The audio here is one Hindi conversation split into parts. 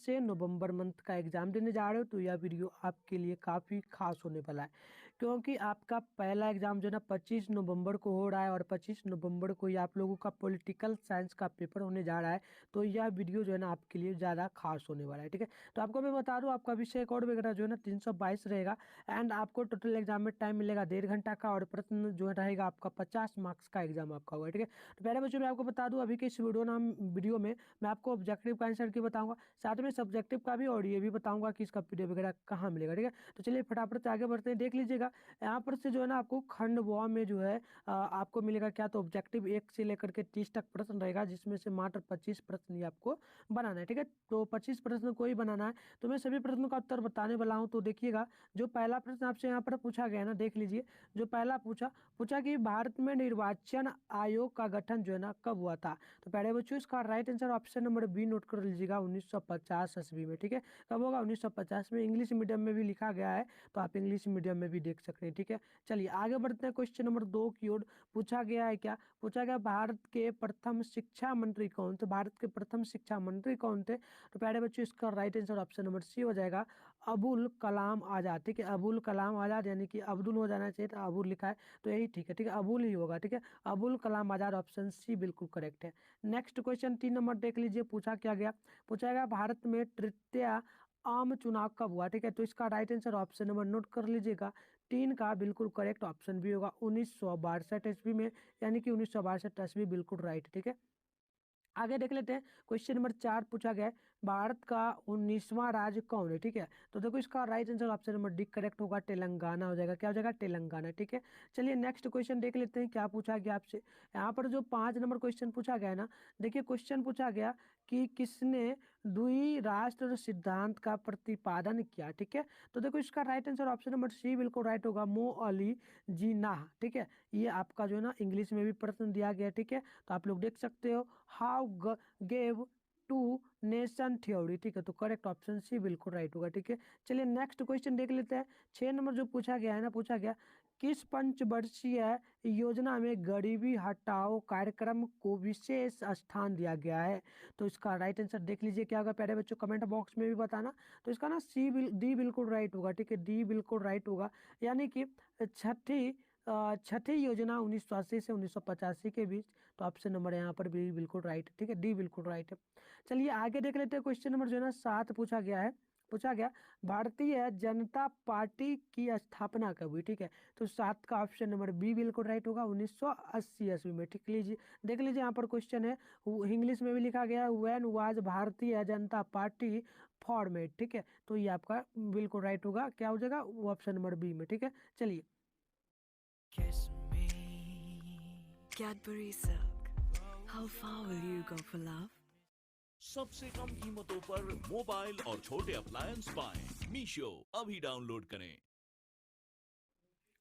से नवंबर मंथ का एग्ज़ाम देने जा रहे हो तो यह वीडियो आपके लिए काफ़ी खास होने वाला है, क्योंकि आपका पहला एग्ज़ाम जो है ना 25 नवंबर को हो रहा है और 25 नवंबर को ही आप लोगों का पॉलिटिकल साइंस का पेपर होने जा रहा है। तो यह वीडियो जो है ना आपके लिए ज़्यादा खास होने वाला है, ठीक है। तो आपको मैं बता दूँ, आपका विषय कोड वगैरह जो है ना 322 रहेगा एंड आपको टोटल एग्जाम में टाइम मिलेगा 1.5 घंटा का और प्रश्न जो है रहेगा आपका 50 मार्क्स का एग्जाम आपका होगा, ठीक है। तो पहले बच्चों मैं आपको बता दूं, अभी के इस वीडियो में मैं आपको ऑब्जेक्टिव का आंसर की बताऊंगा, साथ में सब्जेक्टिव का भी, और ये भी बताऊंगा कि इसका पीडीएफ वगैरह कहाँ मिलेगा, ठीक है। तो चलिए फटाफट से आगे बढ़ते हैं, देख लीजिएगा यहाँ पर से जो है ना आपको खंड व में जो है आपको मिलेगा क्या, तो ऑब्जेक्टिव 1 से लेकर के 30 तक प्रश्न रहेगा, जिसमें से मात्र 25 प्रश्न ही आपको बनाना है, ठीक है। तो 25 प्रश्न को ही बनाना है, तो मैं सभी प्रश्नों का उत्तर बताने वाला हूँ। तो देखिएगा, जो पहला प्रश्न आपसे यहाँ पर पूछा गया है ना, देख लीजिए। जो पहला पूछा कि भारत में निर्वाचन आयोग का गठन जो है ना कब हुआ था। तो पहले बच्चों इसका right answer option number B note कर लीजिएगा, 1950 ईस्वी में, ठीक है। कब होगा, 1950 में। इंग्लिश मीडियम में भी लिखा गया है, तो आप इंग्लिश मीडियम में भी देख सकते हैं, ठीक है। चलिए आगे बढ़ते हैं, क्वेश्चन नंबर 2 की ओर। पूछा गया है क्या, पूछा गया भारत के प्रथम शिक्षा मंत्री कौन थे, भारत के प्रथम शिक्षा मंत्री कौन थे। तो पहले बच्चों इसका right answer option number C हो जाएगा, अबुल कलाम आजाद, ठीक है। अबुल कलाम आजाद, यानी कि अब्दुल हो जाना चाहिए था, अबुल लिखा है तो यही ठीक है, ठीक है, अबुल ही होगा, ठीक है। अबुल कलाम आजाद, ऑप्शन सी बिल्कुल करेक्ट है। नेक्स्ट क्वेश्चन 3 नंबर देख लीजिए, पूछा क्या गया, पूछा गया भारत में तृतीय आम चुनाव कब हुआ, ठीक है। तो इसका right answer option number note कर लीजिएगा, 3 का बिल्कुल करेक्ट ऑप्शन भी होगा, 1962 ईस्वी में, यानी कि 1962 ईस्वी बिल्कुल राइट, ठीक है। आगे देख लेते हैं, क्वेश्चन नंबर 4 पूछा गया है भारत का 19वां राज्य कौन है, ठीक है। तो देखो इसका right answer option number D correct होगा, तेलंगाना हो जाएगा, क्या हो जाएगा, तेलंगाना, ठीक है। चलिए नेक्स्ट क्वेश्चन देख लेते हैं क्या पूछा गया आपसे। यहाँ पर जो 5 नंबर क्वेश्चन पूछा गया है ना, देखिए क्वेश्चन पूछा गया कि किसने द्विराष्ट्र सिद्धांत का प्रतिपादन किया, ठीक है। तो देखो इसका right answer option number C बिल्कुल राइट होगा, मो अली जिन्नाह, ठीक है। ये आपका जो है ना इंग्लिश में भी प्रश्न दिया गया, ठीक है। तो आप लोग देख सकते हो, how gave two nation theory, ठीक है। तो करेक्ट ऑप्शन सी बिल्कुल राइट होगा, ठीक है। चलिए नेक्स्ट क्वेश्चन देख लेते हैं, 6 नंबर जो पूछा गया है ना, पूछा गया किस पंचवर्षीय योजना में गरीबी हटाओ कार्यक्रम को विशेष स्थान दिया गया है। तो इसका राइट आंसर देख लीजिए क्या होगा, प्यारे बच्चों कमेंट बॉक्स में भी बताना। तो इसका ना डी बिल्कुल राइट होगा, ठीक है, डी बिल्कुल राइट होगा, यानी कि छठी योजना 1980 से 1985 के बीच। तो ऑप्शन नंबर यहाँ पर भी बिल्कुल राइट है, ठीक है, डी बिल्कुल राइट है। चलिए आगे देख लेते हैं, क्वेश्चन नंबर जो है ना 7 पूछा गया है, पूछा गया भारतीय जनता पार्टी की स्थापना कब हुई, ठीक है। तो 7 का ऑप्शन नंबर बी बिल्कुल राइट होगा, 1980 ईस्वी में, ठीक लीजिए। देख लीजिए यहाँ पर क्वेश्चन है, इंग्लिश में भी लिखा गया है, when was Bharatiya Janata party formed, ठीक है। तो ये आपका बिल्कुल राइट होगा, क्या हो जाएगा, ऑप्शन नंबर बी में, ठीक है। चलिए Kiss me. Cadbury Silk. How far will you go for love? सबसे कम कीमतों पर मोबाइल और छोटे अप्लायंस पाएं। मीशो अभी डाउनलोड करें।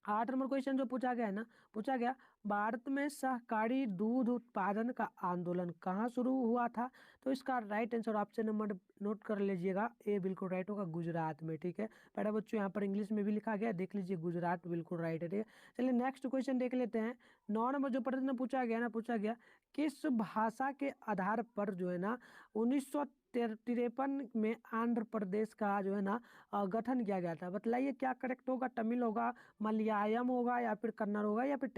8 नंबर क्वेश्चन जो पूछा गया है ना, पूछा गया भारत में सहकारी दूध उत्पादन का आंदोलन कहाँ शुरू हुआ था। तो इसका right answer option number note कर लीजिएगा, ए बिल्कुल राइट होगा, गुजरात में, ठीक है। पहले बच्चों यहाँ पर इंग्लिश में भी लिखा गया, देख लीजिए, गुजरात बिल्कुल राइट है, ठीक है। चलिए नेक्स्ट क्वेश्चन देख लेते हैं, 9 नंबर जो प्रश्न पूछा गया ना, पूछा गया किस भाषा के आधार पर जो है ना 1953 में आंध्र प्रदेश का जो है ना गठन किया गया था। बतलाइए क्या करेक्ट होगा, तमिल होगा, मलयालम होगा, या फिर कन्नड़ होगा, या फिर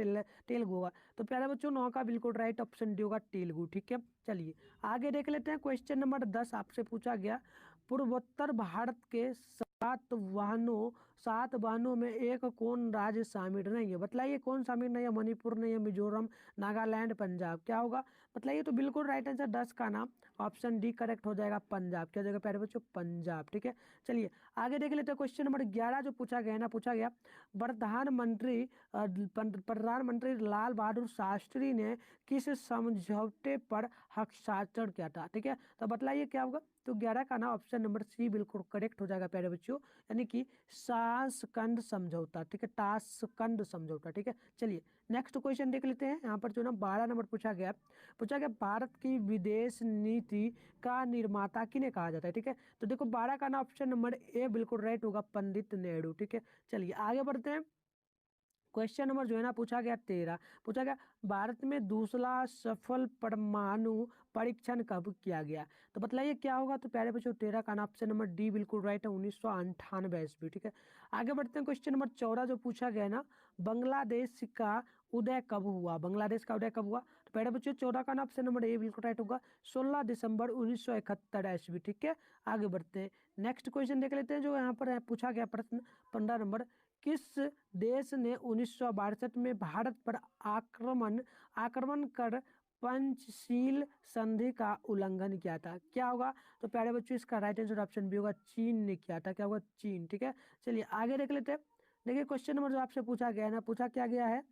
तेलुगु होगा। तो प्यारे बच्चों 9 का बिल्कुल राइट ऑप्शन डी होगा, तेलुगु, ठीक है। चलिए आगे देख लेते हैं, क्वेश्चन नंबर 10 आपसे पूछा गया पूर्वोत्तर भारत के 7 वाहनों में एक कौन राज्य शामिल नहीं है। बतलाइए कौन शामिल नहीं है, मणिपुर नहीं है, मिजोरम, नागालैंड, पंजाब, क्या होगा, बतलाइए। तो बिल्कुल राइट आंसर 10 का नाम ऑप्शन डी करेक्ट हो जाएगा, पंजाब, क्या हो जाएगा प्यारे बच्चों, पंजाब, ठीक है। चलिए आगे देख लेते हैं, क्वेश्चन नंबर 11 जो पूछा गया है ना, पूछा गया प्रधानमंत्री लाल बहादुर शास्त्री ने किस समझौते पर हस्ताक्षर किया था, ठीक है। तो बतलाइए क्या होगा, तो 11 का ना ऑप्शन नंबर सी बिल्कुल करेक्ट हो जाएगा प्यारे बच्चों, यानी कि ताशकंद समझौता, ठीक है, ताशकंद समझौता, ठीक है। चलिए नेक्स्ट क्वेश्चन देख लेते हैं, यहाँ पर जो ना 12 नंबर पूछा गया भारत की विदेश नीति का निर्माता किन्हें कहा जाता है, ठीक है। तो देखो 12 का ना ऑप्शन नंबर ए बिल्कुल राइट होगा, पंडित नेहरू, ठीक है। चलिए आगे बढ़ते हैं, क्वेश्चन नंबर जो है ना पूछा गया 13, पूछा गया भारत में दूसरा सफल परमाणु परीक्षण कब किया गया। तो बतलाइए क्या होगा। तो प्यारे बच्चों 13 का ऑप्शन नंबर डी बिल्कुल राइट है, 1998 ईस्वी। ठीक है, आगे बढ़ते हैं। क्वेश्चन नंबर 14 जो पूछा गया ना, बांग्लादेश का उदय कब हुआ, बांग्लादेश का उदय कब हुआ। तो प्यारे बच्चों 14 का ऑप्शन नंबर ए बिल्कुल राइट होगा, 16 दिसंबर 1971 ईस्वी। ठीक है, आगे बढ़ते हैं। नेक्स्ट क्वेश्चन देख लेते हैं जो यहाँ पर है, पूछा गया प्रश्न 15 नंबर, किस देश ने 1962 में भारत पर आक्रमण कर पंचशील संधि का उल्लंघन किया था। क्या होगा। तो प्यारे बच्चों इसका राइट आंसर ऑप्शन बी होगा, चीन ने किया था। क्या होगा, चीन। ठीक है, चलिए आगे देख लेते हैं। देखिए क्वेश्चन नंबर जो आपसे पूछा गया है ना, पूछा क्या गया है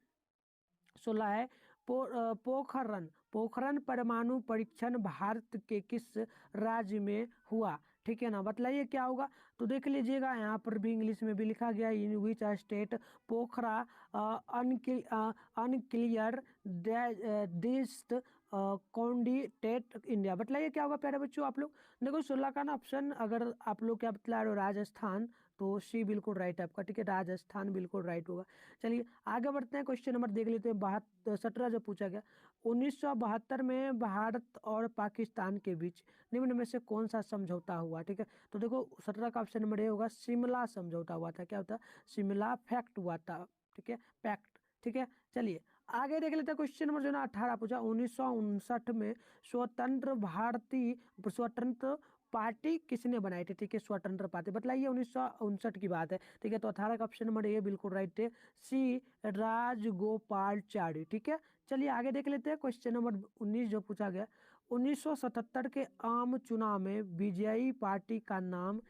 16 है, पोखरण पोखरण परमाणु परीक्षण भारत के किस राज्य में हुआ। ठीक है ना, बतलाइए क्या होगा। तो देख लीजिएगा यहाँ पर भी इंग्लिश में भी लिखा गया, in which state Pokhara unclear दिस्ट कॉन्डिडेट इंडिया। बतलाइए क्या होगा प्यारे बच्चों आप लोग। देखो 16 का ना ऑप्शन अगर आप लोग क्या बतला रहे हो राजस्थान, तो सी बिल्कुल राइट है आपका। ठीक है, राजस्थान बिल्कुल राइट होगा। चलिए आगे बढ़ते हैं। क्वेश्चन नंबर देख लेते हैं 17 जो पूछा गया, 1972 में भारत और पाकिस्तान के बीच निम्न में से कौन सा समझौता हुआ। ठीक है, तो देखो 17 का ऑप्शन नंबर ए होगा, शिमला समझौता हुआ था। क्या होता है, शिमला फैक्ट हुआ था। ठीक है, पैक्ट। ठीक है, चलिए आगे देख लेते हैं। क्वेश्चन नंबर जो ना 18 पूछा, 1959 में स्वतंत्र पार्टी किसने बनाई थी। ठीक है, स्वतंत्र पार्टी बतलाइए, 1959 की बात है। ठीक है, तो 18 का ऑप्शन नंबर ए बिल्कुल राइट है, सी राजगोपालचारी। ठीक है, चलिए आगे देख लेते हैं। क्वेश्चन नंबर 19 जो पूछा गया, 1977 के आम चुनाव में विजयी पार्टी का नाम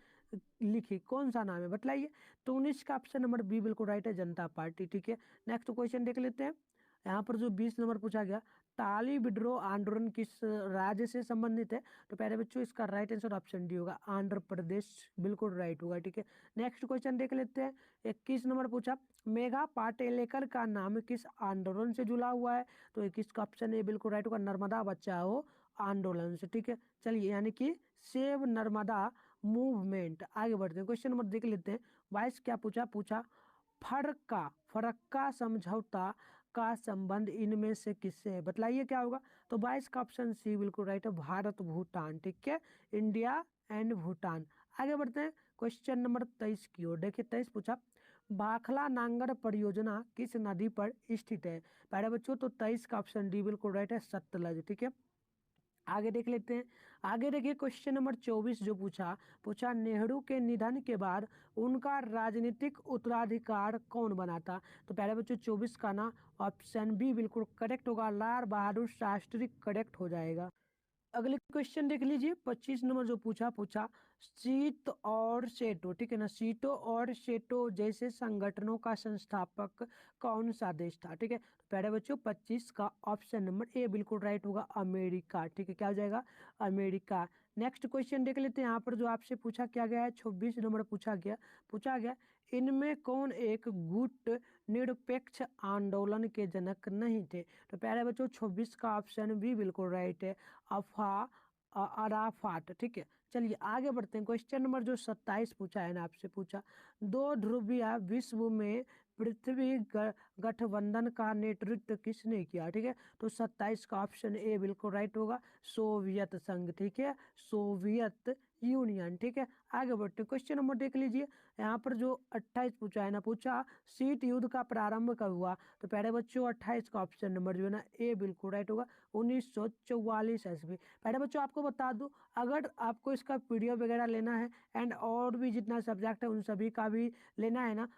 लिखी, कौन सा नाम है बतलाइए। तो 19 का ऑप्शन नंबर बी बिल्कुल राइट है, जनता पार्टी। ठीक है, नेक्स्ट क्वेश्चन देख लेते हैं। यहाँ पर जो 20 नंबर पूछा गया, ताली विद्रोह आंदोलन किस राज्य से संबंधित है। तो प्यारे बच्चों इसका राइट आंसर ऑप्शन डी होगा, आंध्र प्रदेश बिल्कुल राइट होगा। ठीक है, नेक्स्ट क्वेश्चन देख लेते हैं। 21 नंबर पूछा, मेघा पाटेलकर का नाम किस आंदोलन से जुड़ा हुआ है। तो 21 का ऑप्शन ए बिल्कुल राइट होगा, नर्मदा बचाओ आंदोलन से। ठीक है, चलिए यानी कि सेव नर्मदा मूवमेंट। आगे बढ़ते हैं, क्वेश्चन नंबर देख लेते हैं। 22 क्या पूछा, फरक्का समझौता का संबंध इनमें से किससे है। बतलाइए क्या होगा। तो 22 का ऑप्शन सी बिल्कुल राइट है, भारत भूटान। ठीक है, इंडिया एंड भूटान। आगे बढ़ते हैं क्वेश्चन नंबर 23 की ओर। देखिए 23 पूछा, भाखला नांगर परियोजना किस नदी पर स्थित है। प्यारे बच्चों तो 23 का ऑप्शन डी बिल्कुल राइट है, सतलज। ठीक है, आगे देख लेते हैं। आगे देखिए क्वेश्चन नंबर 24 जो पूछा नेहरू के निधन के बाद उनका राजनीतिक उत्तराधिकार कौन बना था। तो प्यारे बच्चों 24 का ना ऑप्शन बी बिल्कुल करेक्ट होगा, लाल बहादुर शास्त्री करेक्ट हो जाएगा। अगले क्वेश्चन देख लीजिए 25 नंबर जो पूछा सीट और सेटो। ठीक है ना, सीटो और सेटो जैसे संगठनों का संस्थापक कौन सा देश था। ठीक है, तो प्यारे बच्चों 25 का ऑप्शन नंबर ए बिल्कुल राइट होगा, अमेरिका। ठीक है, क्या हो जाएगा, अमेरिका। नेक्स्ट क्वेश्चन देख लेते हैं। यहाँ पर जो आपसे पूछा क्या गया है 26 नंबर पूछा गया इनमें कौन एक गुट निरपेक्ष आंदोलन के जनक नहीं थे। तो प्यारे बच्चों 26 का ऑप्शन भी बिल्कुल राइट है, अराफात। ठीक है, चलिए आगे बढ़ते हैं। क्वेश्चन नंबर जो 27 पूछा है ना आपसे दो ध्रुवीय विश्व में पृथ्वी गठबंधन का नेतृत्व किसने किया। ठीक है, तो 27 का ऑप्शन ए बिल्कुल राइट होगा, सोवियत संघ। ठीक है, सोवियत यूनियन। ठीक है, आगे बढ़ते हैं। क्वेश्चन नंबर देख लीजिए। यहाँ पर जो 28 पूछा है ना शीत युद्ध का प्रारंभ कब हुआ। तो प्यारे बच्चों 28 का ऑप्शन नंबर जो है ना ए बिल्कुल राइट होगा, 1944 ईस्वी। प्यारे बच्चों आपको बता दूं, अगर आपको इसका पीडीएफ वगैरह लेना है एंड और भी जितना सब्जेक्ट है उन सभी का भी लेना है ना,